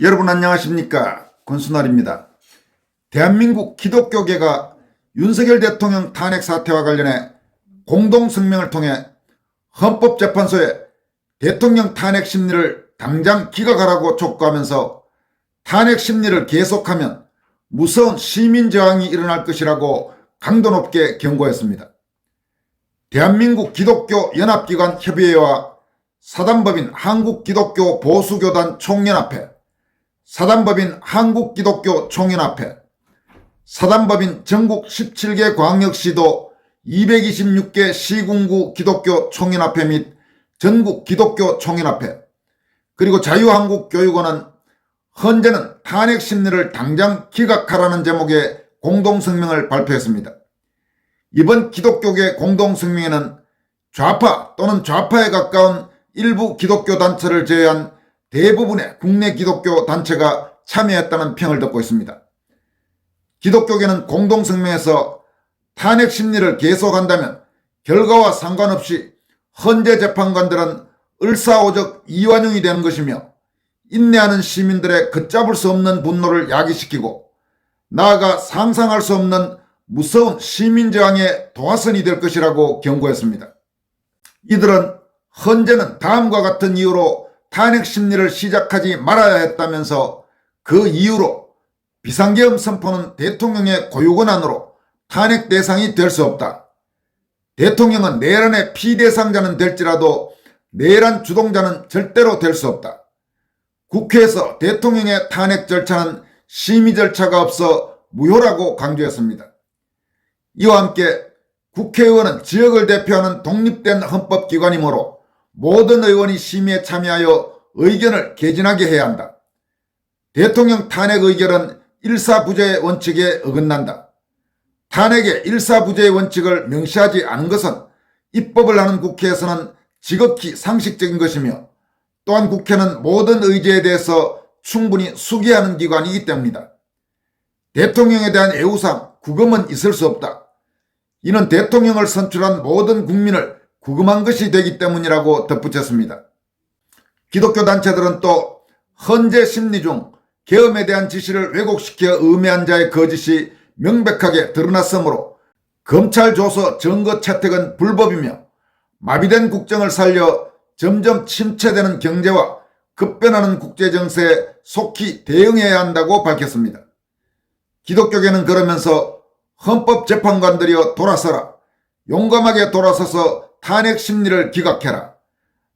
여러분 안녕하십니까? 권순날입니다. 대한민국 기독교계가 윤석열 대통령 탄핵 사태와 관련해 공동성명을 통해 헌법재판소에 대통령 탄핵 심리를 당장 기각하라고 촉구하면서 탄핵 심리를 계속하면 무서운 시민저항이 일어날 것이라고 강도 높게 경고했습니다. 대한민국 기독교 연합기관 협의회와 사단법인 한국기독교 보수교단 총연합회, 사단법인 한국기독교 총연합회, 사단법인 전국 17개 광역시도 226개 시군구 기독교 총연합회 및 전국 기독교 총연합회, 그리고 자유한국교육원은 헌재는 탄핵 심리를 당장 기각하라는 제목의 공동성명을 발표했습니다. 이번 기독교계 공동성명에는 좌파 또는 좌파에 가까운 일부 기독교 단체를 제외한 대부분의 국내 기독교 단체가 참여했다는 평을 듣고 있습니다. 기독교계는 공동성명에서 탄핵 심리를 계속한다면 결과와 상관없이 헌재 재판관들은 을사오적 이완용이 되는 것이며 인내하는 시민들의 걷잡을 수 없는 분노를 야기시키고 나아가 상상할 수 없는 무서운 시민저항의 도화선이 될 것이라고 경고했습니다. 이들은 헌재는 다음과 같은 이유로 탄핵 심리를 시작하지 말아야 했다면서 그 이유로 비상계엄 선포는 대통령의 고유권한으로 탄핵 대상이 될 수 없다. 대통령은 내란의 피대상자는 될지라도 내란 주동자는 절대로 될 수 없다. 국회에서 대통령의 탄핵 절차는 심의 절차가 없어 무효라고 강조했습니다. 이와 함께 국회의원은 지역을 대표하는 독립된 헌법기관이므로 모든 의원이 심의에 참여하여 의견을 개진하게 해야 한다. 대통령 탄핵 의결은 일사부재의 원칙에 어긋난다. 탄핵의 일사부재의 원칙을 명시하지 않은 것은 입법을 하는 국회에서는 지극히 상식적인 것이며 또한 국회는 모든 의제에 대해서 충분히 수기하는 기관이기 때문이다. 대통령에 대한 애우상, 구금은 있을 수 없다. 이는 대통령을 선출한 모든 국민을 구금한 것이 되기 때문이라고 덧붙였습니다. 기독교 단체들은 또 헌재 심리 중 계엄에 대한 지시를 왜곡시켜 음해한 자의 거짓이 명백하게 드러났으므로 검찰 조서 증거 채택은 불법이며 마비된 국정을 살려 점점 침체되는 경제와 급변하는 국제정세에 속히 대응해야 한다고 밝혔습니다. 기독교계는 그러면서 헌법재판관들이여 돌아서라. 용감하게 돌아서서 탄핵 심리를 기각해라.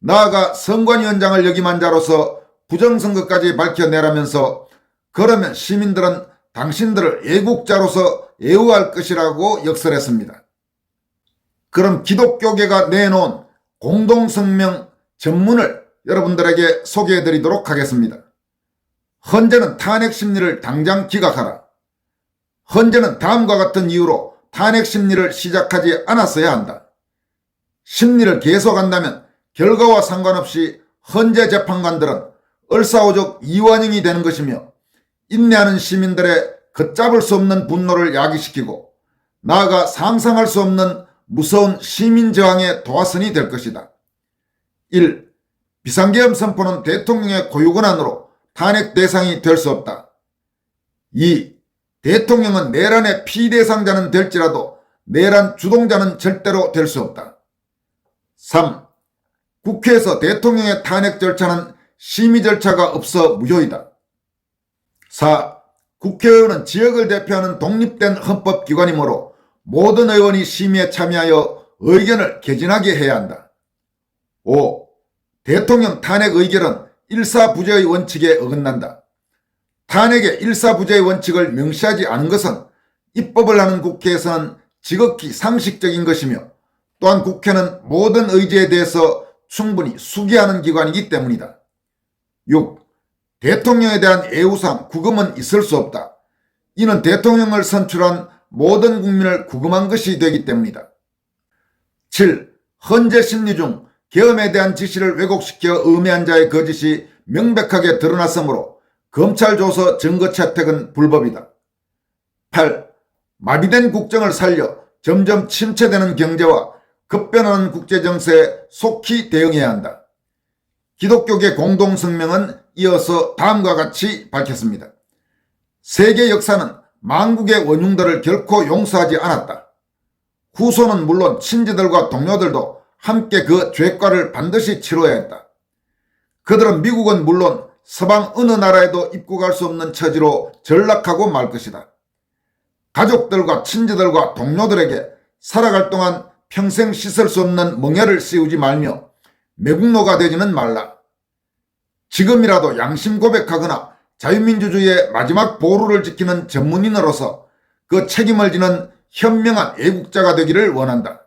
나아가 선관위원장을 역임한 자로서 부정선거까지 밝혀내라면서 그러면 시민들은 당신들을 애국자로서 애우할 것이라고 역설했습니다. 그럼 기독교계가 내놓은 공동성명 전문을 여러분들에게 소개해드리도록 하겠습니다. 헌재는 탄핵 심리를 당장 기각하라. 헌재는 다음과 같은 이유로 탄핵 심리를 시작하지 않았어야 한다. 심리를 계속한다면 결과와 상관없이 헌재 재판관들은 을사오적 이완용이 되는 것이며 인내하는 시민들의 걷잡을 수 없는 분노를 야기시키고 나아가 상상할 수 없는 무서운 시민저항의 도화선이 될 것이다. 1. 비상계엄 선포는 대통령의 고유권한으로 탄핵 대상이 될 수 없다. 2. 대통령은 내란의 피대상자는 될지라도 내란 주동자는 절대로 될 수 없다. 3. 국회에서 대통령의 탄핵 절차는 심의 절차가 없어 무효이다. 4. 국회의원은 지역을 대표하는 독립된 헌법기관이므로 모든 의원이 심의에 참여하여 의견을 개진하게 해야 한다. 5. 대통령 탄핵 의결은 일사부재의 원칙에 어긋난다. 탄핵의 일사부재의 원칙을 명시하지 않은 것은 입법을 하는 국회에서는 지극히 상식적인 것이며 또한 국회는 모든 의제에 대해서 충분히 수기하는 기관이기 때문이다. 6. 대통령에 대한 애우상, 구금은 있을 수 없다. 이는 대통령을 선출한 모든 국민을 구금한 것이 되기 때문이다. 7. 헌재 심리 중 계엄에 대한 지시를 왜곡시켜 음해한 자의 거짓이 명백하게 드러났으므로 검찰 조서 증거 채택은 불법이다. 8. 마비된 국정을 살려 점점 침체되는 경제와 급변하는 국제정세에 속히 대응해야 한다. 기독교계 공동성명은 이어서 다음과 같이 밝혔습니다. 세계 역사는 만국의 원흉들을 결코 용서하지 않았다. 후손은 물론 친지들과 동료들도 함께 그 죄과를 반드시 치러야 했다. 그들은 미국은 물론 서방 어느 나라에도 입국할 수 없는 처지로 전락하고 말 것이다. 가족들과 친지들과 동료들에게 살아갈 동안 평생 씻을 수 없는 멍해를 씌우지 말며 매국노가 되지는 말라. 지금이라도 양심 고백하거나 자유민주주의의 마지막 보루를 지키는 전문인으로서 그 책임을 지는 현명한 애국자가 되기를 원한다.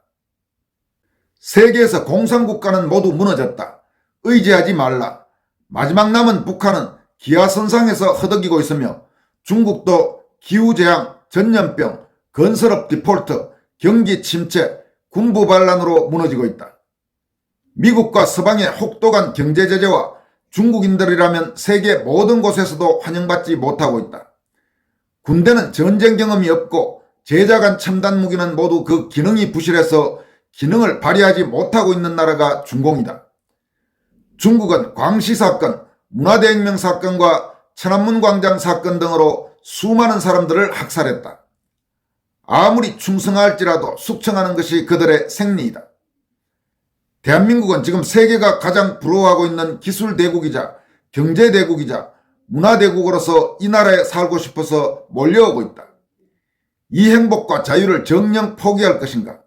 세계에서 공산국가는 모두 무너졌다. 의지하지 말라. 마지막 남은 북한은 기아선상에서 허덕이고 있으며 중국도 기후재앙, 전염병, 건설업 디폴트, 경기 침체, 군부 반란으로 무너지고 있다. 미국과 서방의 혹독한 경제 제재와 중국인들이라면 세계 모든 곳에서도 환영받지 못하고 있다. 군대는 전쟁 경험이 없고 제작한 첨단 무기는 모두 그 기능이 부실해서 기능을 발휘하지 못하고 있는 나라가 중공이다. 중국은 광시 사건, 문화대혁명 사건과 천안문 광장 사건 등으로 수많은 사람들을 학살했다. 아무리 충성할지라도 숙청하는 것이 그들의 생리이다. 대한민국은 지금 세계가 가장 부러워하고 있는 기술대국이자 경제대국이자 문화대국으로서 이 나라에 살고 싶어서 몰려오고 있다. 이 행복과 자유를 정녕 포기할 것인가?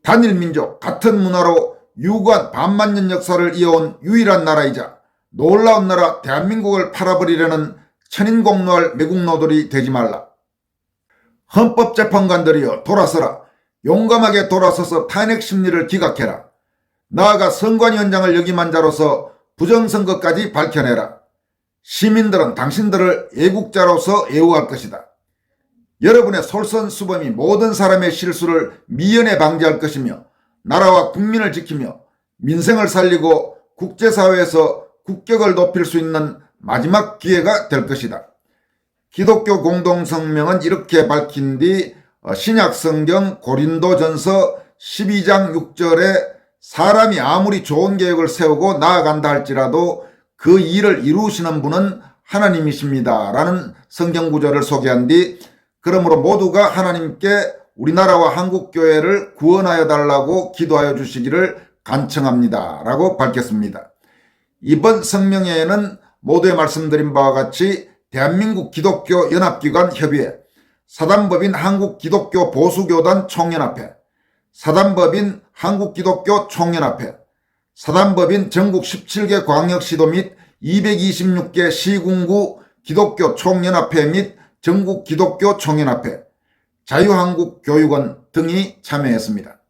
단일민족, 같은 문화로 유구한 반만년 역사를 이어온 유일한 나라이자 놀라운 나라 대한민국을 팔아버리려는 천인공노할 매국노들이 되지 말라. 헌법재판관들이여 돌아서라. 용감하게 돌아서서 탄핵 심리를 기각해라. 나아가 선관위원장을 역임한 자로서 부정선거까지 밝혀내라. 시민들은 당신들을 애국자로서 애우할 것이다. 여러분의 솔선수범이 모든 사람의 실수를 미연에 방지할 것이며 나라와 국민을 지키며 민생을 살리고 국제사회에서 국격을 높일 수 있는 마지막 기회가 될 것이다. 기독교 공동성명은 이렇게 밝힌 뒤 신약성경 고린도전서 12장 6절에 사람이 아무리 좋은 계획을 세우고 나아간다 할지라도 그 일을 이루시는 분은 하나님이십니다. 라는 성경구절을 소개한 뒤 그러므로 모두가 하나님께 우리나라와 한국교회를 구원하여 달라고 기도하여 주시기를 간청합니다. 라고 밝혔습니다. 이번 성명회에는 모두에 말씀드린 바와 같이 대한민국 기독교 연합기관 협의회, 사단법인 한국기독교 보수교단 총연합회, 사단법인 한국기독교 총연합회, 사단법인 전국 17개 광역시도 및 226개 시군구 기독교 총연합회 및 전국 기독교 총연합회, 자유한국교육원 등이 참여했습니다.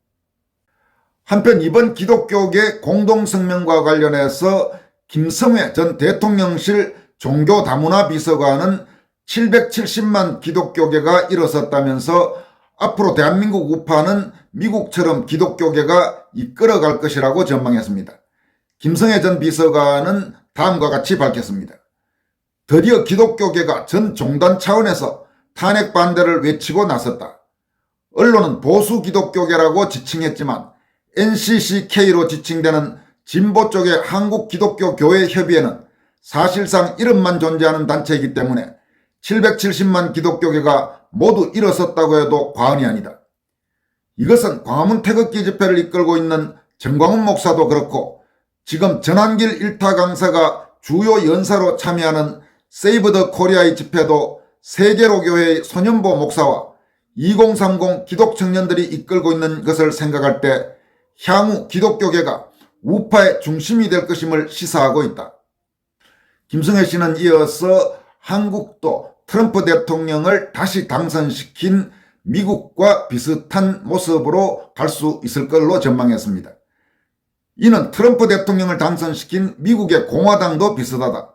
한편 이번 기독교계 공동성명과 관련해서 김성회 전 대통령실 종교다문화 비서관은 770만 기독교계가 일어섰다면서 앞으로 대한민국 우파는 미국처럼 기독교계가 이끌어갈 것이라고 전망했습니다. 김성회 전 비서관은 다음과 같이 밝혔습니다. 드디어 기독교계가 전 종단 차원에서 탄핵 반대를 외치고 나섰다. 언론은 보수 기독교계라고 지칭했지만 NCCK로 지칭되는 진보 쪽의 한국기독교교회협의회는 사실상 이름만 존재하는 단체이기 때문에 770만 기독교계가 모두 일어섰다고 해도 과언이 아니다. 이것은 광화문 태극기 집회를 이끌고 있는 정광훈 목사도 그렇고 지금 전한길 일타 강사가 주요 연사로 참여하는 세이브 더 코리아의 집회도 세계로교회의 손현보 목사와 2030 기독청년들이 이끌고 있는 것을 생각할 때 향후 기독교계가 우파의 중심이 될 것임을 시사하고 있다. 김성회 씨는 이어서 한국도 트럼프 대통령을 다시 당선시킨 미국과 비슷한 모습으로 갈 수 있을 걸로 전망했습니다. 이는 트럼프 대통령을 당선시킨 미국의 공화당도 비슷하다.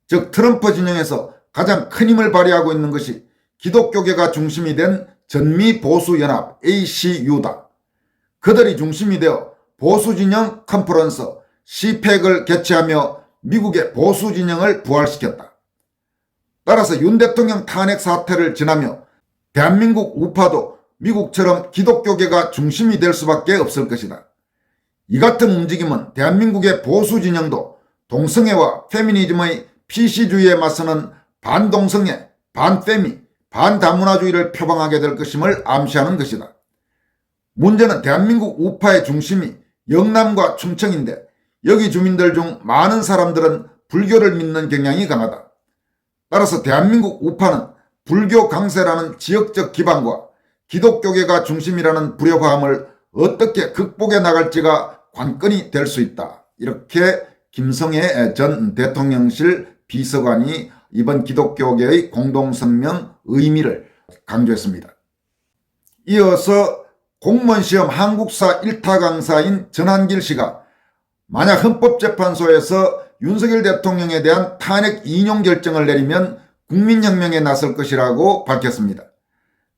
즉 트럼프 진영에서 가장 큰 힘을 발휘하고 있는 것이 기독교계가 중심이 된 전미보수연합 ACU다. 그들이 중심이 되어 보수진영 컨퍼런스 CPEC을 개최하며 미국의 보수진영을 부활시켰다. 따라서 윤 대통령 탄핵 사태를 지나며 대한민국 우파도 미국처럼 기독교계가 중심이 될 수밖에 없을 것이다. 이 같은 움직임은 대한민국의 보수 진영도 동성애와 페미니즘의 PC주의에 맞서는 반동성애, 반페미, 반다문화주의를 표방하게 될 것임을 암시하는 것이다. 문제는 대한민국 우파의 중심이 영남과 충청인데 여기 주민들 중 많은 사람들은 불교를 믿는 경향이 강하다. 따라서 대한민국 우파는 불교 강세라는 지역적 기반과 기독교계가 중심이라는 불협화음을 어떻게 극복해 나갈지가 관건이 될 수 있다. 이렇게 김성애 전 대통령실 비서관이 이번 기독교계의 공동성명 의미를 강조했습니다. 이어서 공무원시험 한국사 1타 강사인 전한길 씨가 만약 헌법재판소에서 윤석열 대통령에 대한 탄핵 인용 결정을 내리면 국민혁명에 나설 것이라고 밝혔습니다.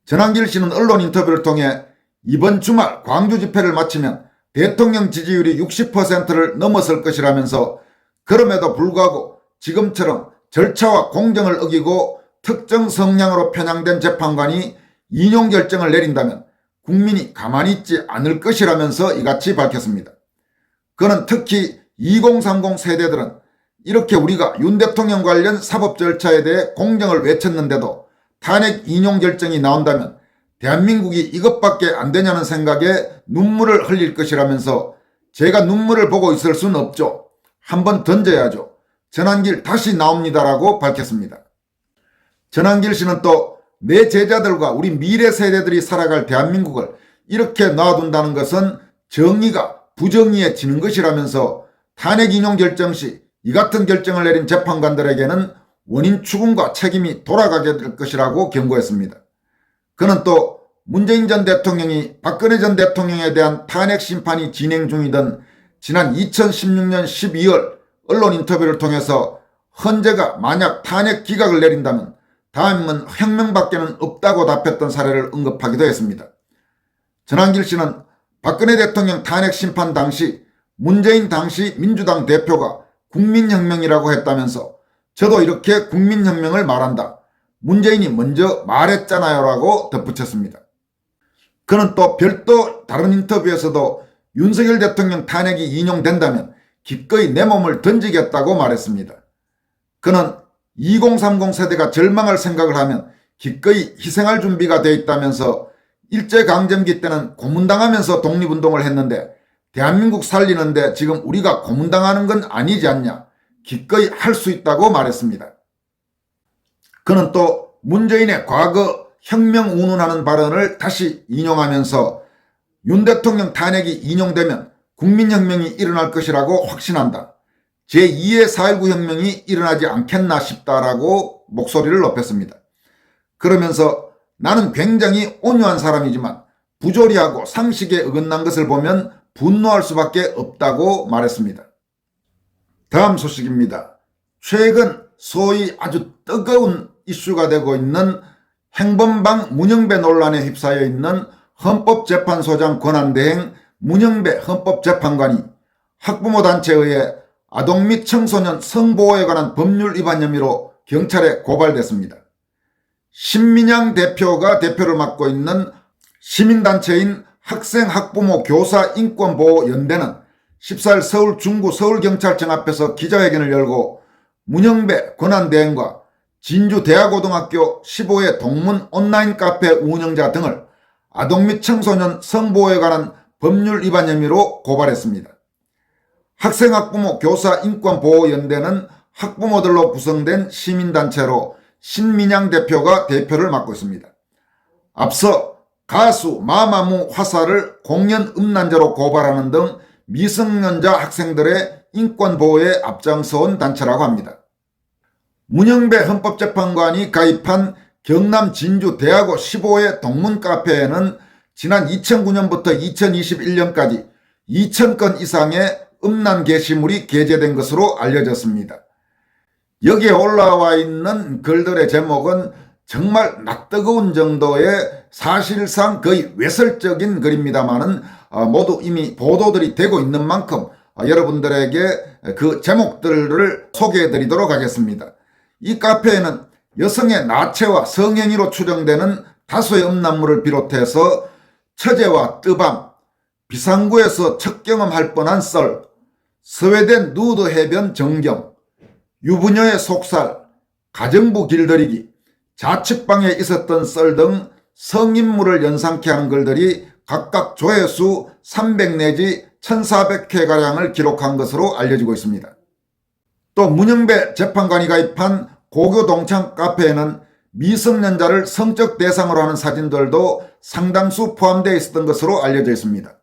전한길 씨는 언론 인터뷰를 통해 이번 주말 광주 집회를 마치면 대통령 지지율이 60%를 넘어설 것이라면서 그럼에도 불구하고 지금처럼 절차와 공정을 어기고 특정 성향으로 편향된 재판관이 인용 결정을 내린다면 국민이 가만히 있지 않을 것이라면서 이같이 밝혔습니다. 그는 특히 2030 세대들은 이렇게 우리가 윤 대통령 관련 사법 절차에 대해 공정을 외쳤는데도 탄핵 인용 결정이 나온다면 대한민국이 이것밖에 안 되냐는 생각에 눈물을 흘릴 것이라면서 제가 눈물을 보고 있을 수는 없죠. 한번 던져야죠. 전한길 다시 나옵니다라고 밝혔습니다. 전한길 씨는 또 내 제자들과 우리 미래 세대들이 살아갈 대한민국을 이렇게 놔둔다는 것은 정의가 부정의에 지는 것이라면서 탄핵 인용 결정 시 이 같은 결정을 내린 재판관들에게는 원인 추궁과 책임이 돌아가게 될 것이라고 경고했습니다. 그는 또 문재인 전 대통령이 박근혜 전 대통령에 대한 탄핵 심판이 진행 중이던 지난 2016년 12월 언론 인터뷰를 통해서 헌재가 만약 탄핵 기각을 내린다면 다음은 혁명밖에는 없다고 답했던 사례를 언급하기도 했습니다. 전한길 씨는 박근혜 대통령 탄핵 심판 당시 문재인 당시 민주당 대표가 국민혁명이라고 했다면서 저도 이렇게 국민혁명을 말한다. 문재인이 먼저 말했잖아요 라고 덧붙였습니다. 그는 또 별도 다른 인터뷰에서도 윤석열 대통령 탄핵이 인용된다면 기꺼이 내 몸을 던지겠다고 말했습니다. 그는 2030 세대가 절망할 생각을 하면 기꺼이 희생할 준비가 돼 있다면서 일제강점기 때는 고문당하면서 독립운동을 했는데 대한민국 살리는데 지금 우리가 고문당하는 건 아니지 않냐. 기꺼이 할 수 있다고 말했습니다. 그는 또 문재인의 과거 혁명 운운하는 발언을 다시 인용하면서 윤 대통령 탄핵이 인용되면 국민혁명이 일어날 것이라고 확신한다. 제2의 4.19 혁명이 일어나지 않겠나 싶다라고 목소리를 높였습니다. 그러면서 나는 굉장히 온유한 사람이지만 부조리하고 상식에 어긋난 것을 보면 분노할 수밖에 없다고 말했습니다. 다음 소식입니다. 최근 소위 아주 뜨거운 이슈가 되고 있는 행범방 문영배 논란에 휩싸여 있는 헌법재판소장 권한대행 문영배 헌법재판관이 학부모 단체에 의해 아동 및 청소년 성보호에 관한 법률 위반 혐의로 경찰에 고발됐습니다. 신민양 대표가 대표를 맡고 있는 시민단체인 학생학부모 교사인권보호연대는 14일 서울 중구 서울경찰청 앞에서 기자회견을 열고 문영배 권한대행과 진주 대하고등학교 15회 동문 온라인 카페 운영자 등을 아동 및 청소년 성보호에 관한 법률 위반 혐의로 고발했습니다. 학생학부모 교사인권보호연대는 학부모들로 구성된 시민단체로 신민양 대표가 대표를 맡고 있습니다. 앞서 가수 마마무 화사를 공연 음란죄로 고발하는 등 미성년자 학생들의 인권보호에 앞장서온 단체라고 합니다. 문영배 헌법재판관이 가입한 경남 진주 대하고 15회 동문카페에는 지난 2009년부터 2021년까지 2,000건 이상의 음란 게시물이 게재된 것으로 알려졌습니다. 여기에 올라와 있는 글들의 제목은 정말 낯뜨거운 정도의 사실상 거의 외설적인 글입니다만은 모두 이미 보도들이 되고 있는 만큼 여러분들에게 그 제목들을 소개해 드리도록 하겠습니다. 이 카페에는 여성의 나체와 성행위로 추정되는 다수의 음란물을 비롯해서 처제와 뜨밤, 비상구에서 첫 경험할 뻔한 썰, 스웨덴 누드 해변 전경, 유부녀의 속살, 가정부 길들이기, 자취방에 있었던 썰 등 성인물을 연상케 하는 글들이 각각 조회수 300 내지 1400회가량을 기록한 것으로 알려지고 있습니다. 또 문영배 재판관이 가입한 고교 동창 카페에는 미성년자를 성적 대상으로 하는 사진들도 상당수 포함되어 있었던 것으로 알려져 있습니다.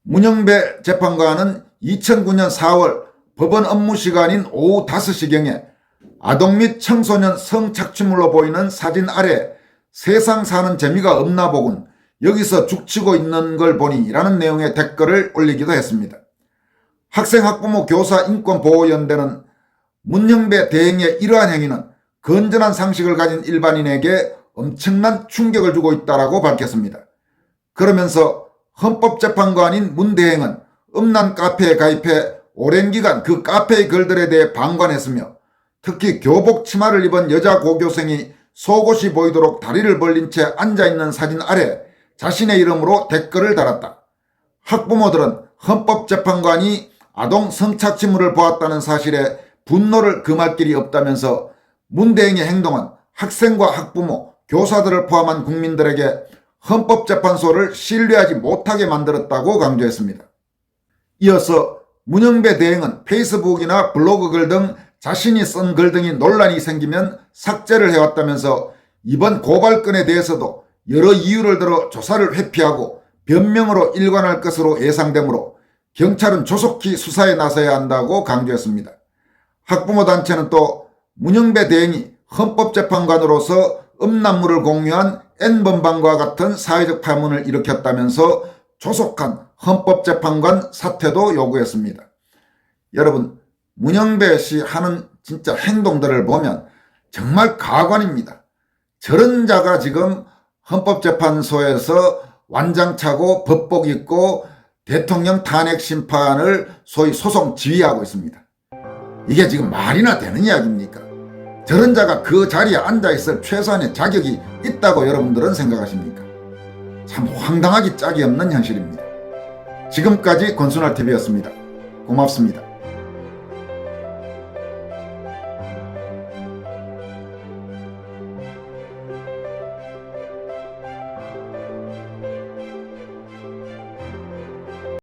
문영배 재판관은 2009년 4월 법원 업무 시간인 오후 5시경에 아동 및 청소년 성착취물로 보이는 사진 아래 세상 사는 재미가 없나 보군, 여기서 죽치고 있는 걸 보니 라는 내용의 댓글을 올리기도 했습니다. 학생학부모 교사인권보호연대는 문영배 대행의 이러한 행위는 건전한 상식을 가진 일반인에게 엄청난 충격을 주고 있다고 밝혔습니다. 그러면서 헌법재판관인 문 대행은 음란 카페에 가입해 오랜 기간 그 카페의 글들에 대해 방관했으며 특히 교복 치마를 입은 여자 고교생이 속옷이 보이도록 다리를 벌린 채 앉아있는 사진 아래 자신의 이름으로 댓글을 달았다. 학부모들은 헌법재판관이 아동 성착취물을 보았다는 사실에 분노를 금할 길이 없다면서 문 대행의 행동은 학생과 학부모, 교사들을 포함한 국민들에게 헌법재판소를 신뢰하지 못하게 만들었다고 강조했습니다. 이어서 문영배 대행은 페이스북이나 블로그 글 등 자신이 쓴 글 등이 논란이 생기면 삭제를 해왔다면서 이번 고발건에 대해서도 여러 이유를 들어 조사를 회피하고 변명으로 일관할 것으로 예상되므로 경찰은 조속히 수사에 나서야 한다고 강조했습니다. 학부모 단체는 또 문영배 대행이 헌법재판관으로서 음란물을 공유한 N번방과 같은 사회적 파문을 일으켰다면서 조속한 헌법재판관 사퇴도 요구했습니다. 여러분, 문영배 씨 하는 진짜 행동들을 보면 정말 가관입니다. 저런 자가 지금 헌법재판소에서 완장차고 법복 입고 대통령 탄핵 심판을 소위 소송 지휘하고 있습니다. 이게 지금 말이나 되는 이야기입니까? 저런 자가 그 자리에 앉아있을 최소한의 자격이 있다고 여러분들은 생각하십니까? 참 황당하기 짝이 없는 현실입니다. 지금까지 권순할TV였습니다. 고맙습니다.